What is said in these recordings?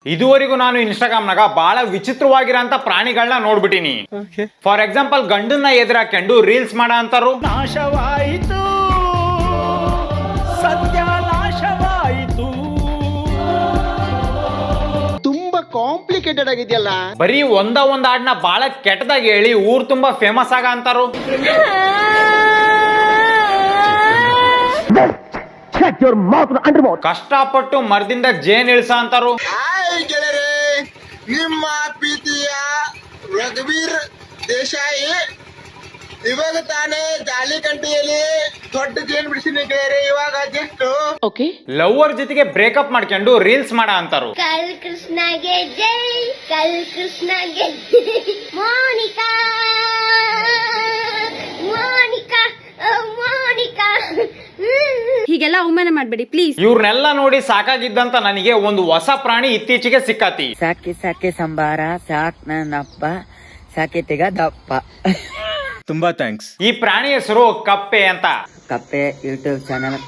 ಇದುವರೆಗೂ ನಾನು ಇನ್ಸ್ಟಾಗ್ರಾಮ್ನಾಗ ಬಹಳ ವಿಚಿತ್ರವಾಗಿರೋಂಥ ಪ್ರಾಣಿಗಳನ್ನ ನೋಡ್ಬಿಟ್ಟಿನಿ. ಫಾರ್ ಎಕ್ಸಾಂಪಲ್ ಗಂಡನ್ನ ಎದುರಾಕೊಂಡು ರೀಲ್ಸ್ ಮಾಡ ಅಂತಾರು. ನಾಶವಾಯಿತು, ಸತ್ಯ ನಾಶವಾಯಿತು. ತುಂಬಾ ಕಾಂಪ್ಲಿಕೇಟೆಡ್ ಆಗಿದೆಯಲ್ಲ. ಬರೀ ಒಂದ್ ಹಾಡ್ನ ಬಹಳ ಕೆಟ್ಟದಾಗಿ ಹೇಳಿ ಊರ್ ತುಂಬಾ ಫೇಮಸ್ ಆಗ ಅಂತಾರು. ಕಷ್ಟಪಟ್ಟು ಮರದಿಂದ ಜೇನ್ ಇಳಿಸ ಅಂತಾರು. ಗೆಳೆಯರೇ, ನಿಮ್ಮ ಪ್ರೀತಿಯ ರಘುವೀರ್ ದೇಸಾಯಿ ಇವಾಗ ತಾನೇ ಜಾಲಿಕಂಟಿಯಲ್ಲಿ ದೊಡ್ಡ ಜೇನ್ ಬಿಡಿಸಿನಿ ಗೆಳೆಯರೇ. ಇವಾಗ ಜಸ್ಟ್ ಲವರ್ ಜೊತೆಗೆ ಬ್ರೇಕಪ್ ಮಾಡ್ಕೊಂಡು ರೀಲ್ಸ್ ಮಾಡ ಅಂತಾರು. ಕಲ್ ಕೃಷ್ಣಗೆ ಜೈ, ಕಲ್ ಕೃಷ್ಣಗೆ ಜೈ. ಮೋನಿಕಾ ಮೋನಿಕಾ ಮೋನಿಕಾ. ಹೀಗೆಲ್ಲ ಅವಮಾನ ಮಾಡ್ಬೇಡಿ ಪ್ಲೀಸ್. ಇವ್ರನ್ನೆಲ್ಲ ನೋಡಿ ಸಾಕಾಗಿದ್ದಂತ ನನಗೆ ಒಂದು ಹೊಸ ಪ್ರಾಣಿ ಇತ್ತೀಚೆಗೆ ಸಿಕ್ಕತಿ. ಸಾಕಿ ಸಾಕಿ ಸಂಬಾರ ಸಾಕ್ ನನ್ನಪ್ಪ ಸಾಕಿತಿಗ ದಪ್ಪ. ತುಂಬಾ ಥ್ಯಾಂಕ್ಸ್. ಈ ಪ್ರಾಣಿ ಹೆಸರು ಕಪ್ಪೆ ಅಂತ. ಕಪ್ಪೆ ಯೂಟ್ಯೂಬ್ ಚಾನಲ್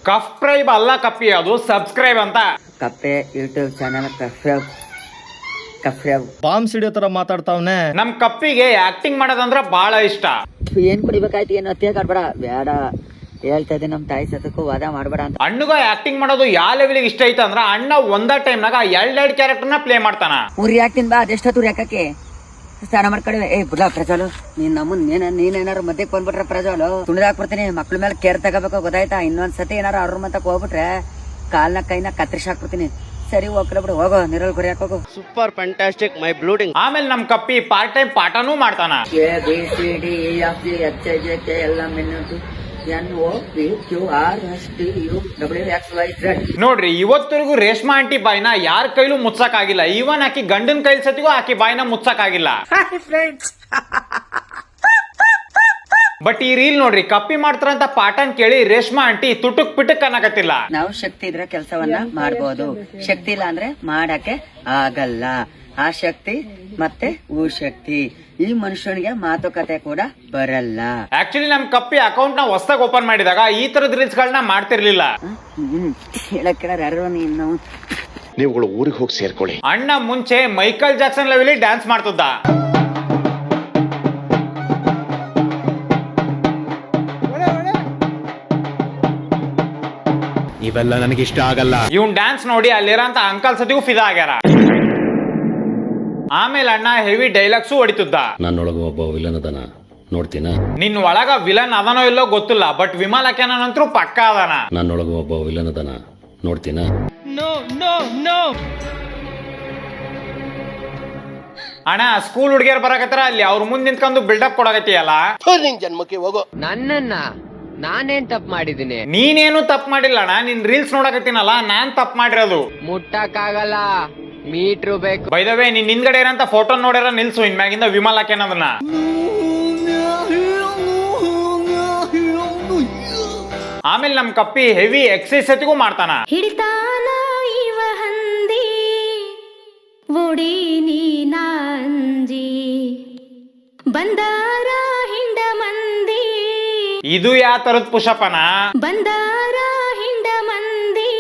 ಕಫ್ರೈಬ್ ಅಲ್ಲ ಕಪ್ಪಿ, ಅದು ಸಬ್ಸ್ಕ್ರೈಬ್ ಅಂತ. ಕಪ್ಪೆ ಯೂಟ್ಯೂಬ್ ಚಾನಲ್ ಬಾಂಬ್ ಸಿಡಿಯೋ ತರ ಮಾತಾಡ್ತಾವ್ನೆ. ನಮ್ ಕಪ್ಪಿಗೆ ಆಕ್ಟಿಂಗ್ ಮಾಡೋದಂದ್ರ ಬಹಳ ಇಷ್ಟ. ಏನ್ ಕುಡಿಬೇಕಾಯ್ತು, ಏನು ಅತ್ಯಾಗ ಆಡ್ಬೇಡ, ಬೇಡ ಹೇಳ್ತಾ ಇದ್ದೆ ನಮ್ ತಾಯಿ ಸತಕ್ಕೂ ವಾದ ಮಾಡ್ಬೇಡ ಅಂತ. ಅಣ್ಣಗ ಆಕ್ಟಿಂಗ್ ಮಾಡೋದು ಯಾವ ಲೆವೆಲ್ಗೆ ಇಷ್ಟ ಐತ ಅಂದ್ರ ಅಣ್ಣ ಒಂದ ಟೈಮ್ನಾಗ ಎರಡ್ ಕ್ಯಾರೆಕ್ಟರ್ನ ಪ್ಲೇ ಮಾಡ್ತಾನ. ಉರಿ ಹಾಕ್ತೀನಿ ಬಾ, ಅದೆಷ್ಟೊತ್ತು ಉರಿ ಹಾಕಕ್ಕೆ ಸ್ನಾನ ಮಾಡ್ಕೊಂಡೆ. ಏ ಬುಡ್ಲ ಪ್ರಜ್ವಲು, ನೀನ್ ನಮ್ಮನ್ ನೀನೇನಾರು ಮಧ್ಯಕ್ಕೆ ಬಂದ್ಬಿಟ್ರೆ ಪ್ರಜ್ವಲು ತುಣಿದ್ ಹಾಕ್ಬಿಡ್ತೀನಿ. ಮಕ್ಳ ಮೇಲೆ ಕೇರ್ ತಗೋಬೇಕು ಗೊತ್ತಾಯ್ತಾ? ಇನ್ನೊಂದ್ಸತಿ ಏನಾರು ಅವ್ರ ಮತ್ತಕ್ ಹೋಗ್ಬಿಟ್ರೆ ಕಾಲ್ನ ಕೈನ ಕತ್ತರಿಸಿ ಹಾಕ್ಬಿಡ್ತೀನಿ. ಸರಿ ಹೋಗ್ಲ ಬಿಡು, ಹೋಗೋ ನೀರಲ್ಲಿ ಗುರಿ ಹಾಕೋಗು. ಸೂಪರ್ ಫ್ಯಾಂಟಾಸ್ಟಿಕ್ ಮೈ ಬ್ಲೂಡಿಂಗ್. ಆಮೇಲೆ ನಮ್ ಕಪ್ಪಿ ಪಾರ್ಟ್ ಟೈಮ್ ಪಾಠನೂ ಮಾಡ್ತಾನ. ನೋಡ್ರಿ, ಇವತ್ತರೆಗೂ ರೇಷ್ಮಾ ಆಂಟಿ ಬಾಯಿನ ಯಾರ ಕೈಲೂ ಮುಚ್ಚಕ್ ಆಗಿಲ್ಲ. ಇವನ್ ಆಕಿ ಗಂಡನ್ ಕೈಲ್ ಸತಿಗೂ ಆಕಿ ಬಾಯಿನ ಮುಚ್ಚಕ್ ಆಗಿಲ್ಲ. ಬಟ್ ಈ ರೀಲ್ ನೋಡ್ರಿ, ಕಪ್ಪಿ ಮಾಡ್ತಾರಂತ ಪಾಠನ್ ಕೇಳಿ ರೇಷ್ಮಾ ಆಂಟಿ ತುಟುಕ್ ಪಿಟಕ್ ಅನ್ನಕತ್ತಿಲ್ಲ. ನಾವು ಶಕ್ತಿ ಇದ್ರೆ ಕೆಲಸವನ್ನ ಮಾಡ್ಬೋದು, ಶಕ್ತಿ ಇಲ್ಲ ಅಂದ್ರೆ ಮಾಡಕ್ಕೆ ಆಗಲ್ಲ. ಆ ಶಕ್ತಿ ಮತ್ತೆ ಶಕ್ತಿ, ಈ ಮನುಷ್ಯನಿಗೆ ಮಾತುಕತೆ ಕೂಡ ಬರಲ್ಲ. ಆಕ್ಚುಲಿ ನಮ್ ಕಪ್ಪಿ ಅಕೌಂಟ್ ನ ಹೊಸದಾಗಿ ಓಪನ್ ಮಾಡಿದಾಗ ಈ ತರದ ರೀಲ್ಸ್ ಗಳನ್ನ ಮಾಡ್ತಿರ್ಲಿಲ್ಲ. ಹೇಳಕ್ಕೆ ಯಾರು ನೀವುಗಳು ಊರಿಗೆ ಹೋಗಿ ಸೇರ್ಕೊಳ್ಳಿ. ಅಣ್ಣ ಮುಂಚೆ ಮೈಕಲ್ ಜಾಕ್ಸನ್ ಲೆವೆಲ್ ಡ್ಯಾನ್ಸ್ ಮಾಡ್ತಿದ್ದ. ಇವೆಲ್ಲ ನನಗೆ ಇಷ್ಟ ಆಗಲ್ಲ. ಇವನ್ ಡ್ಯಾನ್ಸ್ ನೋಡಿ ಅಲ್ಲಿರಂತ ಅಂಕಲ್ ಸತಿಗೂ ಫಿದಾ ಆಗ್ಯಾರ. ಆಮೇಲೆ ಅಣ್ಣ ಹೆವಿ ಡೈಲಾಗ್ಸು ಹೊಡಿತಿದ್ದ. ನನ್ನೊಳಗ ಒಬ್ಬ ವಿಲನ್ ಅದನ, ನೋಡ್ತೀನ? ನಿನ್ ಒಳಗ ವಿಲನ್ ಅದನೋ ಇಲ್ಲೋ ಗೊತ್ತಿಲ್ಲ, ಬಟ್ ವಿಮಲಕ್ಕೇನಂತರೂ ಪಕ್ಕ ಅದನ. ನನ್ನೊಳಗ ಒಬ್ಬ ವಿಲನ್ ಅದನ, ನೋಡ್ತೀನ? ಅಣ್ಣ ಸ್ಕೂಲ್ ಹುಡುಗಿಯರ್ ಬರಕತ್ತಾರ, ಅಲ್ಲಿ ಅವ್ರ ಮುಂದ್ ನಿಂತ್ಕೊಂಡು ಬಿಲ್ಡಪ್ ಕೊಡಕತ್ತೀಯಲ್ಲ. ನಿನ್ ಜನ್ಮಕ್ಕೆ ಹೋಗೋ. ನಾನೇನ್ ತಪ್ಪು ಮಾಡಿದೀನಿ? ನೀನೇನು ತಪ್ಪು ಮಾಡಿಲ್ಲ ಅಣ್ಣ, ನಿನ್ ರೀಲ್ಸ್ ನೋಡಕತ್ತೀನಲ್ಲ, ನಾನ್ ತಪ್ಪು ಮಾಡಿರೋದು. ಮುಟ್ಟಕ್ಕಾಗಲ್ಲ, ಮೀಟ್ರು ಬೇಕು. ಬೈ ದ ವೇ, ನೀನ್ ಹಿಂದ್ಗಡೆ ಇರೋಂತ ಫೋಟೋ ನೋಡ್ಯಾರ ನಿಲ್ಸು. ಇನ್ಮ್ಯಾಗಿಂದ ವಿಮಲಕ್ಕೇನದನ್ನ. ಆಮೇಲೆ ನಮ್ ಕಪ್ಪಿ ಹೆವಿ ಎಕ್ಸರ್ಸೈಸ್ ಸತಿಗೂ ಮಾಡ್ತಾನ. ಹಿಡಿತಾನ ಇವ ಹಂದಿ ಓಡಿ ನೀನಾಂಜಿ ಬಂದಾರ ಹಿಂಡ ಮಂದಿ. ಇದು ಯಾವ ತರದ್ ಪುಷಪನ? ಬಂದಾರ ಹಿಂಡ ಮಂದಿ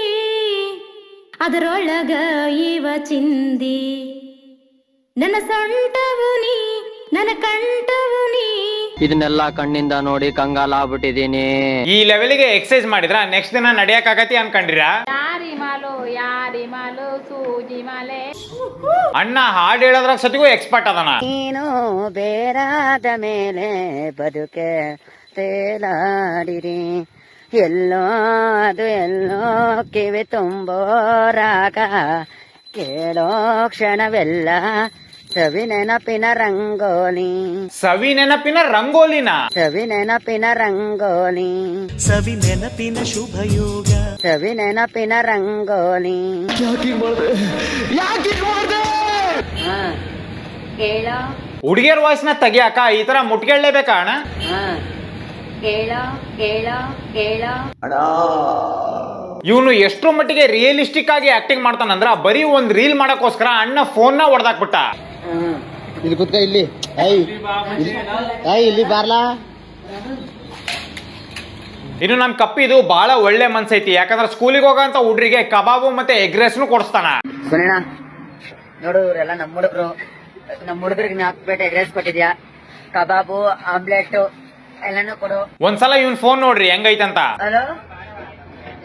ಅದರೊಳಗ ಇವ ಚಿಂದಿ. ನನ್ನ ಸೊಂಟವು ನೀ, ನನ್ನ ಕಂಠವು ನೀ. ಇದನ್ನೆಲ್ಲ ಕಣ್ಣಿಂದ ನೋಡಿ ಕಂಗಾಲ ಆಗ್ಬಿಟ್ಟಿದೀನಿ. ಈ ಲೆವೆಲ್ಗೆ ಎಕ್ಸರ್ಸೈಸ್ ಮಾಡಿದ್ರ ನೆಕ್ಸ್ಟ್ ದಿನ ನಡಿಯಕ್ ಆಗತಿ ಅನ್ಕೊಂಡಿರಾ? ಸೂಜಿ ಮಾಲೆ. ಅಣ್ಣ ಹಾಡ್ ಹೇಳೋದ್ರಾಗ ಸತಿಗೂ ಎಕ್ಸ್ಪರ್ಟ್ ಅದನ. ನೀನು ಬೇರಾದ ಮೇಲೆ ಬದುಕೆ ತೇಲಾಡಿರಿ, ಎಲ್ಲೋ ಅದು ಎಲ್ಲೋ ಕಿವಿ ತುಂಬೋ ರಾಗ, ಕೇಳೋ ಕ್ಷಣವೆಲ್ಲ ಸವಿ ನೆನಪಿನ ರಂಗೋಲಿ. ಸವಿ ನೆನಪಿನ ರಂಗೋಲಿನ? ಸವಿ ನೆನಪಿನ ರಂಗೋಲಿ, ಸವಿ ನೆನಪಿನ ಶುಭ ಯೋಗ. ಸವಿ ನೆನಪಿನ ರಂಗೋಲಿ. ಕೇಳೋ ಹುಡುಗಿಯರ್ ವಾಯ್ಸ್ ನ ತೆಗಿಯಾಕ ಈ ತರ ಮುಟ್ಕೊಳ್ಳೇಬೇಕಾ ಅಣ್ಣ? ಕೇಳೋ ಕೇಳೋ ಕೇಳೋ. ಇವನು ಎಷ್ಟರ ಮಟ್ಟಿಗೆ ರಿಯಲಿಸ್ಟಿಕ್ ಆಗಿ ಆಕ್ಟಿಂಗ್ ಮಾಡ್ತಾನಂದ್ರ ಬರೀ ಒಂದ್ ರೀಲ್ ಮಾಡಕ್ಕೋಸ್ಕರ ಅಣ್ಣ ಫೋನ್ ನ ಹೊಡೆದಾಕ್ಬಿಟ್ಟ. ಇಲ್ಲಿ ಕುತ್ಕ, ಇಲ್ಲಿ ಇಲ್ಲಿ ಬಾರ್ಲಾ. ಇನ್ನು ನಮ್ ಕಪ್ಪಿದು ಬಹಳ ಒಳ್ಳೆ ಮನ್ಸೈತಿ, ಯಾಕಂದ್ರೆ ಸ್ಕೂಲಿಗೆ ಹೋಗಂತ ಹುಡ್ರಿಗೆ ಕಬಾಬು ಮತ್ತೆ ಎಗ್ ರೈಸ್ನು ಕೊಡಿಸ್ತಾನ. ಸುನೇಣ ನೋಡು, ಇವರೆಲ್ಲ ನಮ್ಮ ಹುಡುಗರು. ನಮ್ಮ ಹುಡುಗರಿಗೆ 4 ಪ್ಲೇಟ್ ಎಗ್ ರೈಸ್ ಕೊಟ್ಟಿದ್ಯಾ, ಕಬಾಬು, ಆಮ್ಲೆಟ್ ಎಲ್ಲಾನು ಕೊಡು. ಒಂದ್ಸಲ ಇವ್ನ್ ಫೋನ್ ನೋಡ್ರಿ ಹೆಂಗೈತಂತ. ಹಲೋ,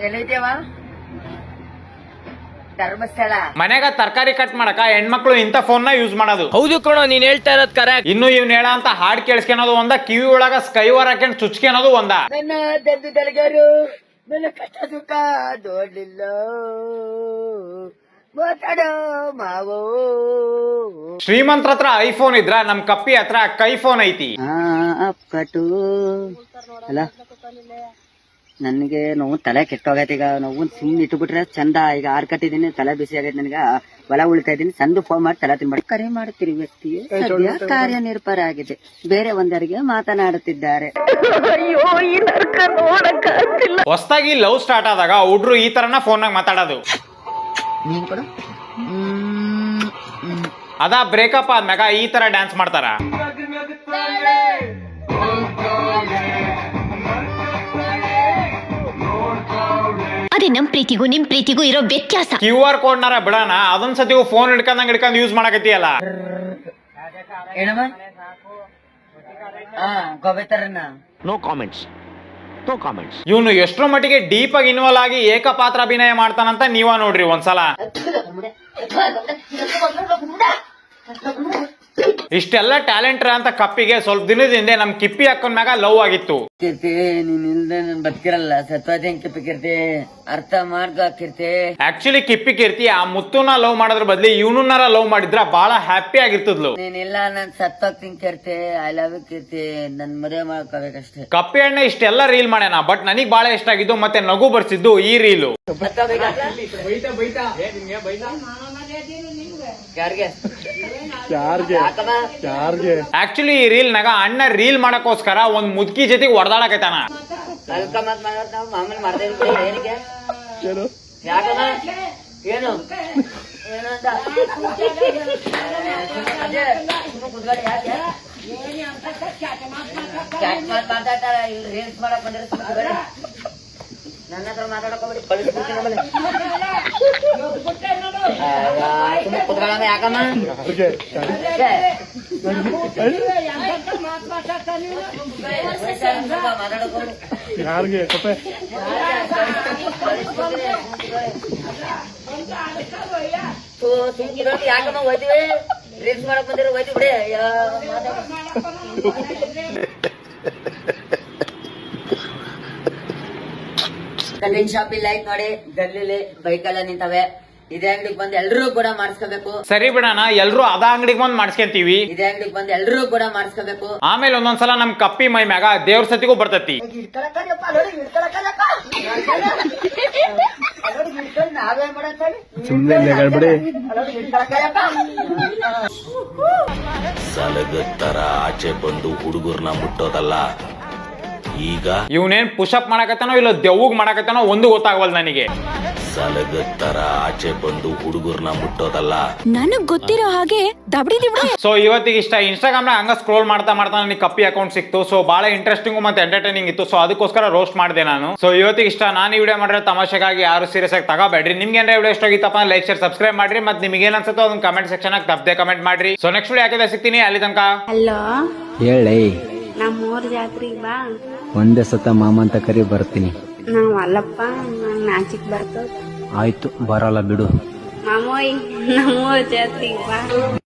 ಎಲ್ಲೈತಿಯವ? ಧರ್ಮಸ್ಥಳ. ಮನ್ಯಾಗ ತರಕಾರಿ ಕಟ್ ಮಾಡಕ ಹೆಣ್ಮಕ್ಳು ಇಂತ ಫೋನ್ ನ ಯೂಸ್ ಮಾಡೋದು. ಹೌದು ಕಣೋ, ನೀನ್ ಹೇಳ್ತಾ ಇರೋದ್ ಕರೆಕ್ಟ್. ಇನ್ನು ಇವ್ನ ಹೇಳ ಅಂತ ಹಾಡ್ ಕೇಳಿಸ್ಕೊಳೋದು ಒಂದ, ಕಿವಿ ಒಳಗ ಸ್ಕೈವರ್ ಹಾಕೊಂಡ್ ಚುಚ್ಕೊಳೋದು ಒಂದ. ನನ್ನ ದದ್ದು ದಳಗರು ನನ್ನ ಕಷ್ಟ ಸುಖ ನೋಡ್ಲಿಲ್ಲ, ಮಾತಾಡೋ ಮಾವೋ. ಶ್ರೀಮಂತ್ರ ಹತ್ರ ಐಫೋನ್ ಇದ್ರ ನಮ್ ಕಪ್ಪಿ ಹತ್ರ ಕೈ ಫೋನ್ ಐತಿ. ಅಪ್ಪಟು ಅಲ್ಲ, ನನ್ಗೆ ನೋವು ತಲೆ ಕೆಟ್ಟೋಗೈತಿ. ಈಗ ನೋವು ಸುಮ್ಮನೆ ಇಟ್ಬಿಟ್ರೆ ಚಂದ. ಈಗ 6 ಕಟ್ಟಿದೀನಿ, ತಲೆ ಬಿಸಿ ಆಗೈತೆ ನನಗ. ಹೊಲ ಉಳಿತಾ ಇದೀನಿ, ಸಂದು ಫೋನ್ ಮಾಡಿ ತಲೆ ತಿನ್ಬೇಡಿ. ಕರೆ ಮಾಡುತ್ತೀರಿ ವ್ಯಕ್ತಿ ಸದ್ಯ ಕಾರ್ಯನಿರತರ ಆಗಿದೆ, ಬೇರೆ ಒಂದರಿಗೆ ಮಾತನಾಡುತ್ತಿದ್ದಾರೆ. ಹೊಸದಾಗಿ ಲವ್ ಸ್ಟಾರ್ಟ್ ಆದಾಗ ಹುಡ್ರು ಈ ತರನ ಫೋನ್ ನಾಗ ಮಾತಾಡೋದು. ನೀನ್ ಕೊಡು. ಅದ ಬ್ರೇಕಪ್ ಆದ್ಮ್ಯಾಗ ಈ ತರ ಡ್ಯಾನ್ಸ್ ಮಾಡ್ತಾರ. ಅದೇ ನಮ್ ಪ್ರೀತಿಗೂ ನಿಮ್ ಪ್ರೀತಿಗೂ ಇರೋ ವ್ಯತ್ಯಾಸ. QR ಕೋಡ್ ನಾರ ಬಿಡೋಣ, ಅದೊಂದ್ ಸತಿಗೂ ಫೋನ್ ಹಿಡ್ಕೊಂಡ್ ಯೂಸ್ ಮಾಡಕತ್ತಿಯಲ್ಲ. ಏನಮ್ಮ? ಗೋಬೇತಾರನ್ನ ನೋ ಕಾಮೆಂಟ್ಸ್, ನೋ ಕಾಮೆಂಟ್ಸ್. ಇವನು ಎಷ್ಟರ ಮಟ್ಟಿಗೆ ಡೀಪ್ ಆಗಿ ಇನ್ವಾಲ್ವ್ ಆಗಿ ಏಕಪಾತ್ರ ಅಭಿನಯ ಮಾಡ್ತಾನಂತ ನೀವ ನೋಡ್ರಿ ಒಂದ್ಸಲ. ಇಷ್ಟೆಲ್ಲ ಟ್ಯಾಲೆಂಟ್ ಅಂತ ಕಪ್ಪಿಗೆ ಸ್ವಲ್ಪ ದಿನದ ಹಿಂದೆ ನಮ್ ಕಿಪ್ಪಿ ಅಕ್ಕನ ಮ್ಯಾಗ ಲವ್ ಆಗಿತ್ತು. ಕೀರ್ತಿ, ನೀನ್ ಇಲ್ದೆ ನನ್ ಬದುಕಿರಲ್ಲ. ಸತ್ವಾದಿ ಕಿಪ್ಪಿ ಕೀರ್ತಿ, ಅರ್ಥ ಮಾಡ್ಕೊ ಕೀರ್ತಿ. ಆಕ್ಚುಲಿ ಕಿಪ್ಪಿ ಕೀರ್ತಿ ಆ ಮುತ್ತುನ ಲವ್ ಮಾಡೋದ್ರ ಬದ್ಲಿ ಇವನನ್ನಾರ ಲವ್ ಮಾಡಿದ್ರ ಬಹಳ ಹ್ಯಾಪಿ ಆಗಿರ್ತದ್ಲು. ನೀನಿಲ್ಲ, ನಾನ್ ಸತ್ತೋಗ್ತೀನಿ Keerthi. I love you Keerthi, ನನ್ ಮದುವೆ ಮಾಡ್ಕೋಬೇಕಷ್ಟೇ. ಕಪ್ಪಿ ಅಣ್ಣ ಇಷ್ಟೆಲ್ಲ ರೀಲ್ ಮಾಡ್ಯಾನ, ಬಟ್ ನನಗ್ ಬಹಳ ಇಷ್ಟ ಆಗಿದ್ದು ಮತ್ತೆ ನಗು ಬರ್ಸಿದ್ದು ಈ ರೀಲು. ಆಕ್ಚುಲಿ ಈ ರೀಲ್ ನಾಗ ಅಣ್ಣ ರೀಲ್ ಮಾಡಕ್ಕೋಸ್ಕರ ಒಂದ್ ಮುದ್ಕಿ ಜೊತೆಗೆ ಹೊಡೆದಾಡಕೈತಾನ. ಮಾಮೂಲಿ ಮಾಡ್ತಾ ಇದ್ವಿ. ಏನಕ್ಕೆ? ಯಾಕಮ್ಮ? ಏನು ಏನು ಅಂತ ಮಾತಾಡ್ತಾರ. ಇಲ್ಲಿ ರೀಲ್ಸ್ ಮಾಡಕ್ ಬಂದಿರ, ನನ್ನ ಹತ್ರ ಮಾತಾಡಕ್ ಹೋಗ್ಬಿಡಿ, ಕಳಿಸ್ಬಿಡ್ತೀನಿ ಆಮೇಲೆ. ಕುತ್ಕೊಳ್ಳೋಣ. ಯಾಕಮ್ಮ? ಮಾತಾಡಕ್ ಹೋಗ್ಬಿಡಿ. ಯಾಕಮ್ಮ ಹೋಯ್ತಿವಿ? ರೀಲ್ಸ್ ಮಾಡಕ್ ಬಂದಿರೋ ಹೋಯ್ತಿ ಬಿಡಿ. ಕಟಿಂಗ್ ಶಾಪ್ ಇಲ್ಲ ಐತ್ ನೋಡಿ, ಗಲ್ಲಿಲಿ ಬೈಕೆಲ್ಲ ನಿಂತವೆ. ಇದೇ ಅಂಗಡಿಗೆ ಬಂದು ಎಲ್ರೂ ಕೂಡ ಮಾಡಿಸ್ಕೋಬೇಕು. ಸರಿ ಬಿಡಣ, ಎಲ್ರು ಅದ ಅಂಗಡಿಗೆ ಬಂದ್ ಮಾಡಿಸ್ಕೊಂತೀವಿ. ಇದೇ ಅಂಗಡಿಗೆ ಬಂದು ಎಲ್ರೂ ಕೂಡ ಮಾಡಿಸ್ಕೋಬೇಕು. ಆಮೇಲೆ ಒಂದೊಂದ್ಸಲ ನಮ್ ಕಪ್ಪಿ ಮೈ ಮ್ಯಾಗ ದೇವ್ರ ಸತಿಗೂ ಬರ್ತತಿ. ಸಲಗತ್ತರ ಆಚೆ ಬಂದು ಹುಡುಗರ್ನ ಮುಟ್ಟೋದಲ್ಲ, ಈಗ ಇವನೇನ್ ಪುಷಪ್ ಮಾಡಕತ್ತಾನೋ ಇಲ್ಲ ದೆವ್ವಗ್ ಮಾಡಕತ್ತಾನೋ ಒಂದು ಗೊತ್ತಾಗವಲ್ ನನಗೆ. ಸಲಗತ್ತರ ಆಚೆ ಬಂದು ಹುಡುಗರ್ನ ಮುಟ್ಟೋದಲ್ಲ. ನನಗ್ ಗೊತ್ತಿರೋ ಹಾಗೆ ದಬಡಿ ದಿಬಡಿ. ಸೊ ಇವತ್ತಿಗೆ ಇಷ್ಟ. ಇನ್ಸ್ಟಾಗ್ರಾಮ್ ನಾಗ ಹಂಗ ಸ್ಕ್ರೋಲ್ ಮಾಡ್ತಾ ನನಗೆ ಕಪ್ಪಿ ಅಕೌಂಟ್ ಸಿಕ್ತು. ಸೊ ಬಹಳ ಇಂಟ್ರೆಸ್ಟಿಂಗ್ ಮತ್ತೆ ಎಂಟರ್ಟೈನಿಂಗ್ ಇತ್ತು. ಸೊ ಅದಕ್ಕೋಸ್ಕರ ರೋಸ್ಟ್ ಮಾಡಿದೆ ನಾನು. ಸೊ ಇವತ್ತಿಗೆ ಇಷ್ಟ. ನಾನು ಈ ವಿಡಿಯೋ ಮಾಡಿದ್ರೆ ತಮಾಷೆಗಾಗಿ ಯಾರು ಸೀರಿಯಸ್ ಆಗಿ ತಗೋಬೇಡ್ರಿ. ನಿಮ್ಗೆ ಏನಾರ ವಿಡಿಯೋ ಇಷ್ಟ ಆಗಿತ್ತಪ್ಪ ಲೈಕ್ ಶೇರ್ ಸಬ್ಸ್ಕ್ರೈಬ್ ಮಾಡ್ರಿ. ಮತ್ತೆ ನಿಮ್ಗೆ ಏನ್ ಅನ್ಸುತ್ತೋ ಅದನ್ನ ಕಮೆಂಟ್ ಸೆಕ್ಷನ್ ಆಗಿ ತಪ್ಪದೆ ಕಮೆಂಟ್ ಮಾಡ್ರಿ. ಸೊ ನೆಕ್ಸ್ಟ್ ವಿಡಿಯೋ ಹಾಕಿದ್ರೆ ಸಿಗ್ತೀನಿ. ಅಲ್ಲಿ ತನಕ ಹಲೋ, ಹೇಳಿ. ನಮ್ಮೂರ್ ಜಾತ್ರೆಗೆ ಬಾ. ಒಂದೇ ಸತ ಮಾಮ ಅಂತ ಕರಿ ಬರ್ತೀನಿ. ನಾವ್ ಅಲ್ಲಪ್ಪ, ನಂಗ್ ನಾಚಿಕ್ ಬರ್ತದ. ಆಯ್ತು, ಬರಲ್ಲ ಬಿಡು. ಮಾಮೋಯ್, ನಮ್ಮೂರ್ ಜಾತ್ರೆಗೆ ಬಾ.